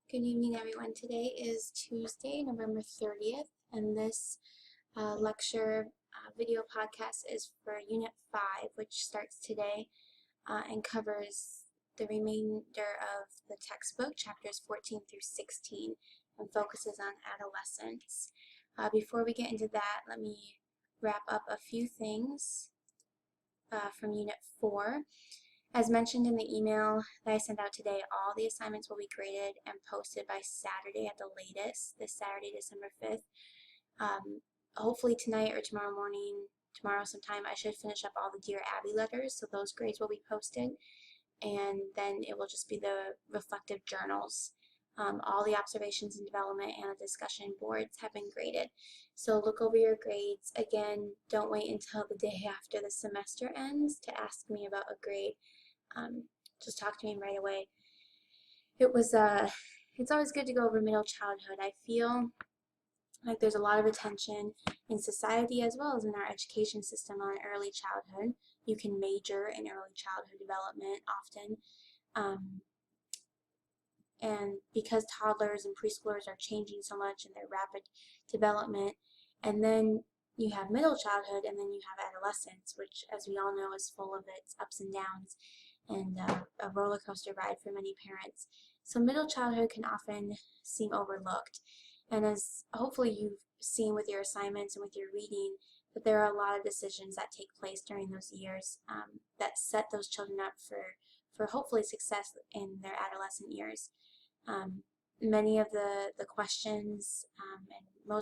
Good evening, everyone. Today is Tuesday, November 30th, and this lecture video podcast is for Unit 5, which starts today and covers the remainder of the textbook, chapters 14 through 16, and focuses on adolescence. Before we get into that, let me wrap up a few things from Unit 4. As mentioned in the email that I sent out today, all the assignments will be graded and posted by Saturday at the latest, this Saturday, December 5th. Hopefully tonight or tomorrow morning, tomorrow sometime, I should finish up all the Dear Abby letters, so those grades will be posted, and then it will just be the reflective journals. All the observations and development and the discussion boards have been graded. So look over your grades. Again, don't wait until the day after the semester ends to ask me about a grade. Just talk to me right away. It's always good to go over middle childhood. I feel like there's a lot of attention in society as well as in our education system on early childhood. You can major in early childhood development often. And because toddlers and preschoolers are changing so much in their rapid development, and then you have middle childhood, and then you have adolescence, which, as we all know, is full of its ups and downs and a roller coaster ride for many parents. So middle childhood can often seem overlooked. And as hopefully you've seen with your assignments and with your reading, that there are a lot of decisions that take place during those years that set those children up for hopefully success in their adolescent years. Many of the questions and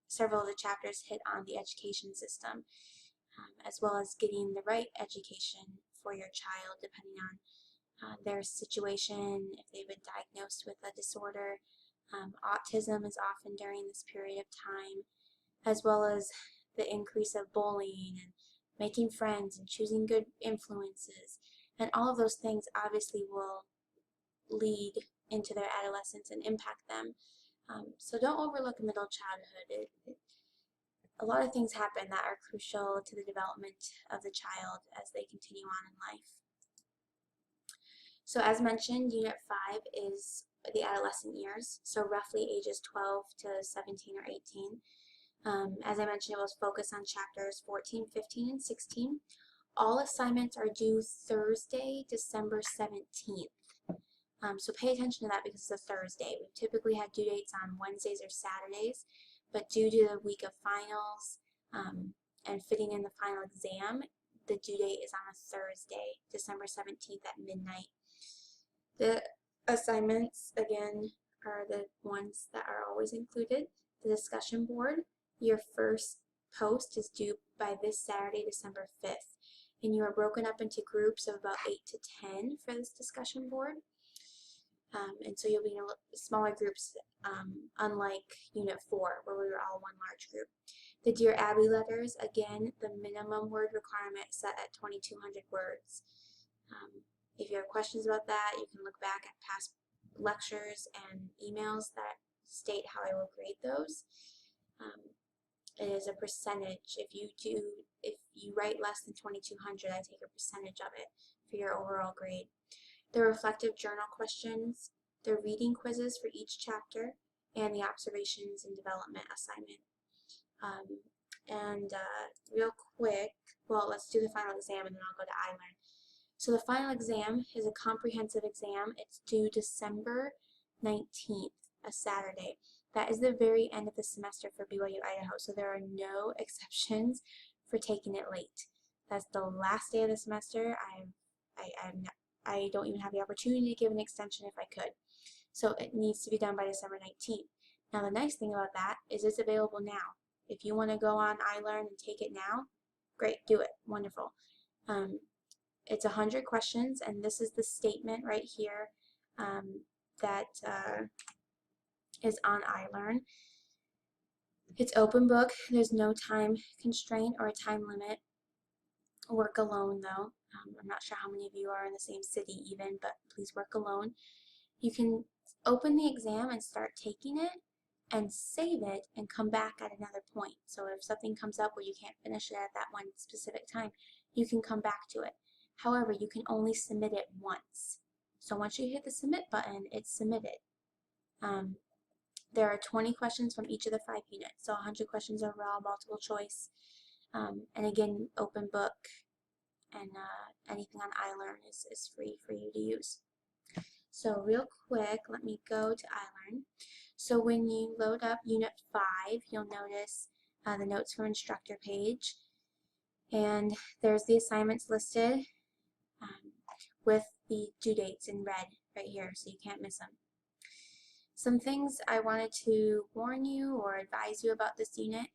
several of the chapters hit on the education system, as well as getting the right education for your child depending on their situation, if they've been diagnosed with a disorder. Autism is often during this period of time, as well as the increase of bullying and making friends and choosing good influences. And all of those things obviously will lead into their adolescence and impact them. So don't overlook middle childhood. A lot of things happen that are crucial to the development of the child as they continue on in life. So as mentioned, Unit 5 is the adolescent years, so roughly ages 12 to 17 or 18. As I mentioned, it will focus on chapters 14, 15, and 16. All assignments are due Thursday, December 17th. So pay attention to that because it's a Thursday. We've typically had due dates on Wednesdays or Saturdays, but due to the week of finals and fitting in the final exam, the due date is on a Thursday, December 17th at midnight. The assignments, again, are the ones that are always included. The discussion board, your first post is due by this Saturday, December 5th, and you are broken up into groups of about 8 to 10 for this discussion board. And so you'll be in smaller groups, unlike Unit 4, where we were all one large group. The Dear Abby letters, again, the minimum word requirement set at 2,200 words. If you have questions about that, you can look back at past lectures and emails that state how I will grade those. It is a percentage. If you write less than 2,200, I take a percentage of it for your overall grade. The reflective journal questions, the reading quizzes for each chapter, and the observations and development assignment. Real quick, well, let's do the final exam and then I'll go to iLearn. So the final exam is a comprehensive exam. It's due December 19th, a Saturday. That is the very end of the semester for BYU Idaho, so there are no exceptions for taking it late. That's the last day of the semester. I don't even have the opportunity to give an extension if I could. So it needs to be done by December 19th. Now the nice thing about that is it's available now. If you want to go on iLearn and take it now, great, do it. Wonderful. It's 100 questions, and this is the statement right here that is on iLearn. It's open book. There's no time constraint or a time limit. Work alone, though. I'm not sure how many of you are in the same city even, but please work alone. You can open the exam and start taking it and save it and come back at another point. So if something comes up where you can't finish it at that one specific time, you can come back to it. However, you can only submit it once. So once you hit the submit button, it's submitted. There are 20 questions from each of the 5 units, so 100 questions overall, multiple choice, and again, open book, and anything on iLearn is free for you to use. So real quick, let me go to iLearn. So when you load up Unit 5, you'll notice the Notes from Instructor page, and there's the assignments listed with the due dates in red right here, so you can't miss them. Some things I wanted to warn you or advise you about this unit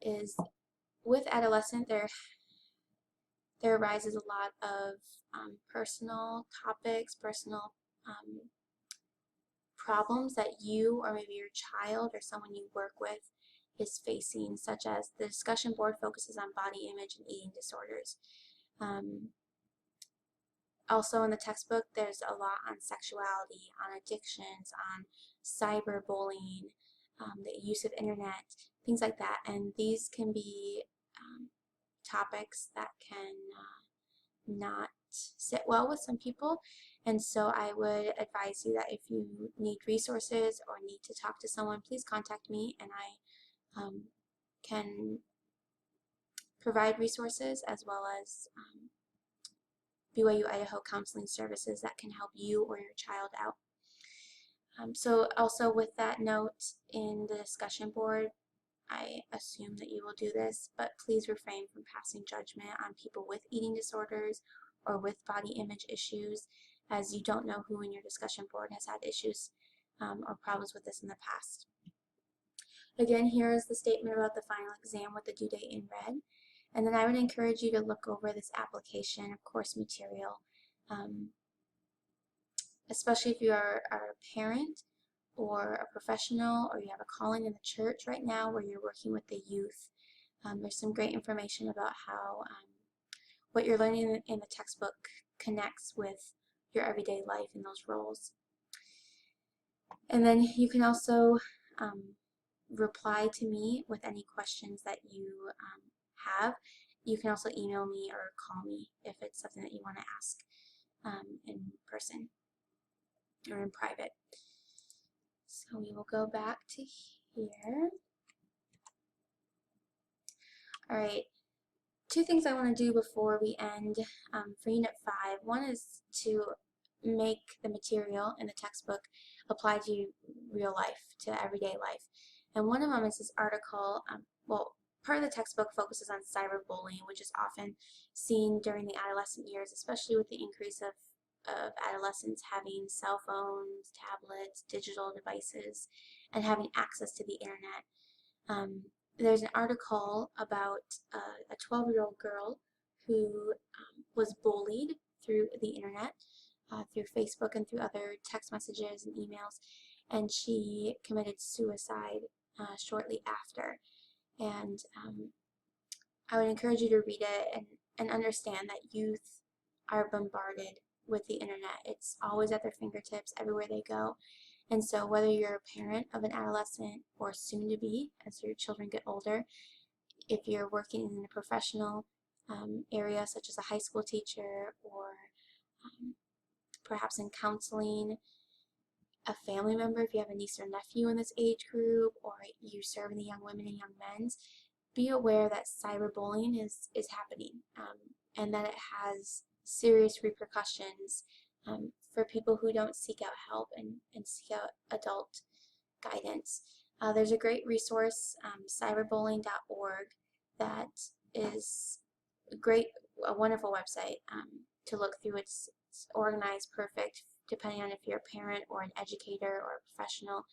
is with adolescent, there arises a lot of personal topics, personal problems that you or maybe your child or someone you work with is facing, such as the discussion board focuses on body image and eating disorders. Also in the textbook, there's a lot on sexuality, on addictions, on cyberbullying, the use of internet, things like that. And these can be topics that can not sit well with some people. And so I would advise you that if you need resources or need to talk to someone, please contact me, and I can provide resources as well as BYU Idaho counseling services that can help you or your child out. So also with that note in the discussion board, I assume that you will do this, but please refrain from passing judgment on people with eating disorders or with body image issues, as you don't know who in your discussion board has had issues or problems with this in the past. Again, here is the statement about the final exam with the due date in red. And then I would encourage you to look over this application of course material, especially if you are a parent or a professional, or you have a calling in the church right now where you're working with the youth. There's some great information about how what you're learning in the textbook connects with your everyday life in those roles. And then you can also reply to me with any questions that you have. You can also email me or call me if it's something that you want to ask in person or in private. So we will go back to here. All right, 2 things I want to do before we end for Unit 5. One is to make the material in the textbook apply to real life, to everyday life. And one of them is this article, well, part of the textbook focuses on cyberbullying, which is often seen during the adolescent years, especially with the increase of adolescents having cell phones, tablets, digital devices, and having access to the internet. There's an article about a 12-year-old girl who was bullied through the internet, through Facebook and through other text messages and emails, and she committed suicide shortly after. And I would encourage you to read it and understand that youth are bombarded with the internet. It's always at their fingertips everywhere they go. And so whether you're a parent of an adolescent or soon to be as your children get older, if you're working in a professional area such as a high school teacher or perhaps in counseling, a family member, if you have a niece or nephew in this age group, or you serve in the young women and young men's, be aware that cyberbullying is happening and that it has serious repercussions for people who don't seek out help and seek out adult guidance. There's a great resource, cyberbullying.org, that is a wonderful website to look through. It's organized, perfect, depending on if you're a parent or an educator or a professional,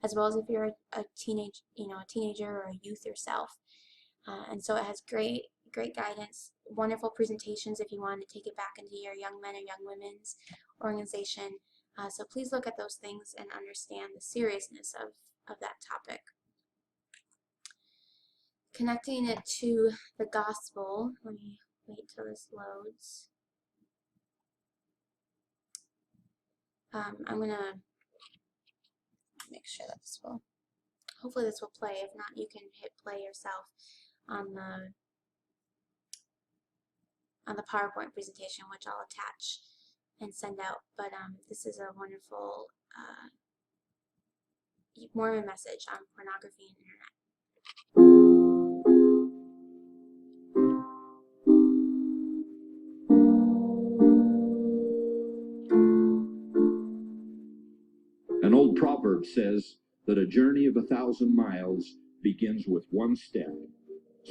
as well as if you're a teenager or a youth yourself. And so it has great guidance, wonderful presentations if you want to take it back into your young men or young women's organization. So please look at those things and understand the seriousness of that topic. Connecting it to the gospel, let me wait till this loads. I'm going to make sure that hopefully this will play. If not, you can hit play yourself on the PowerPoint presentation, which I'll attach and send out. But this is a wonderful Mormon message on pornography and internet. An old proverb says that a journey of 1,000 miles begins with one step.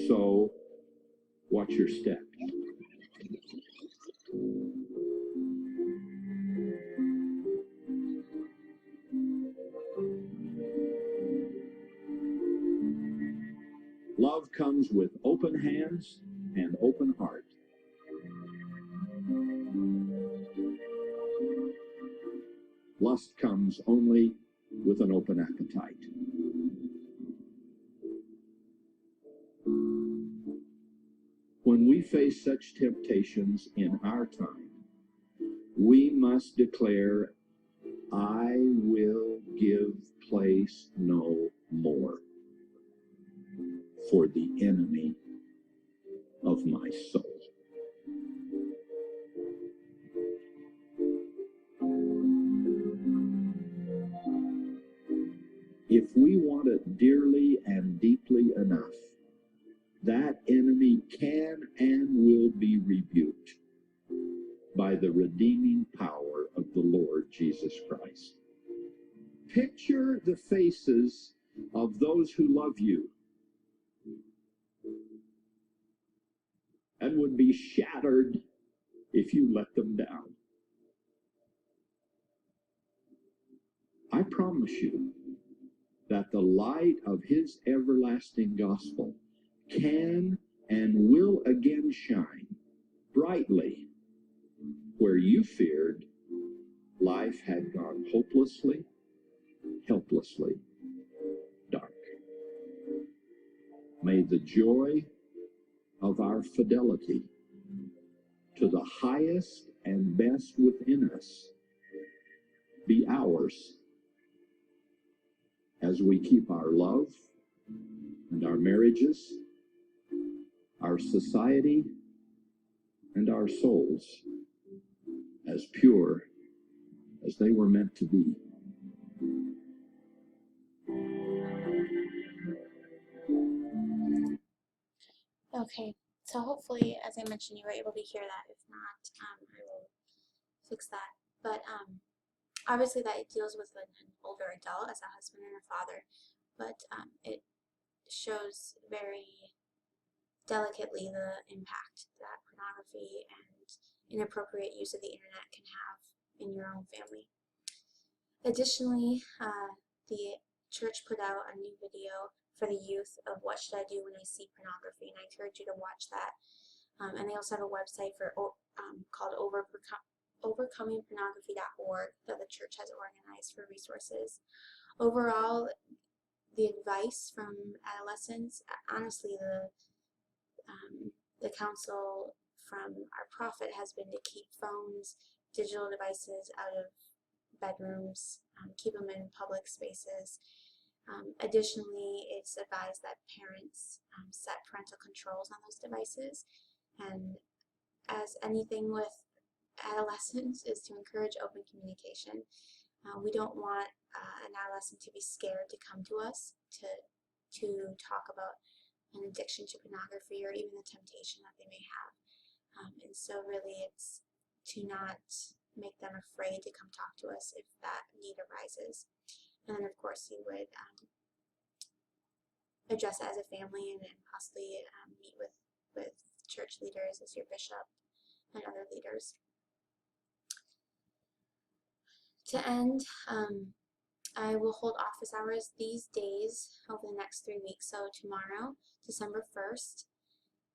So, watch your step. Love comes with open hands and open heart. Lust comes only with an open appetite. When we face such temptations in our time, we must declare, I will give place no more for the enemy of my soul. If we want it dearly and deeply enough, that enemy can and will be rebuked by the redeeming power of the Lord Jesus Christ. Picture the faces of those who love you and would be shattered if you let them down. I promise you that the light of his everlasting gospel can and will again shine brightly where you feared life had gone hopelessly, helplessly dark. May the joy of our fidelity to the highest and best within us be ours as we keep our love and our marriages, our society, and our souls as pure as they were meant to be. Okay, so hopefully, as I mentioned, you were able to hear that. If not, I will fix that. But obviously that it deals with an older adult as a husband and a father, but it shows very delicately the impact that pornography and inappropriate use of the internet can have in your own family. Additionally, the church put out a new video for the youth of what should I do when I see pornography, and I encourage you to watch that. And they also have a website for called overcomingpornography.org that the church has organized for resources. Overall, the advice from adolescents, honestly, the counsel from our prophet has been to keep phones, digital devices out of bedrooms, keep them in public spaces. Additionally, it's advised that parents set parental controls on those devices, and as anything with adolescents is to encourage open communication. We don't want an adolescent to be scared to come to us to talk about an addiction to pornography or even the temptation that they may have. And so really it's to not make them afraid to come talk to us if that need arises. And then of course you would address it as a family and possibly meet with church leaders as your bishop and other leaders. To end, I will hold office hours these days over the next 3 weeks. So tomorrow, December 1st,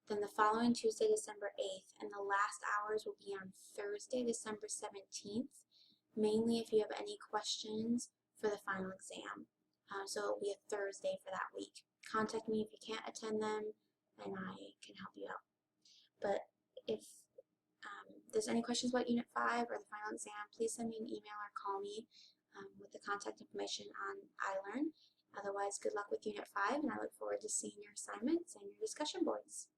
then the following Tuesday, December 8th, and the last hours will be on Thursday, December 17th, mainly if you have any questions for the final exam. So it will be a Thursday for that week. Contact me if you can't attend them, and I can help you out. But if there's any questions about Unit 5 or the final exam, please send me an email or call me with the contact information on iLearn. Otherwise, good luck with Unit 5, and I look forward to seeing your assignments and your discussion boards.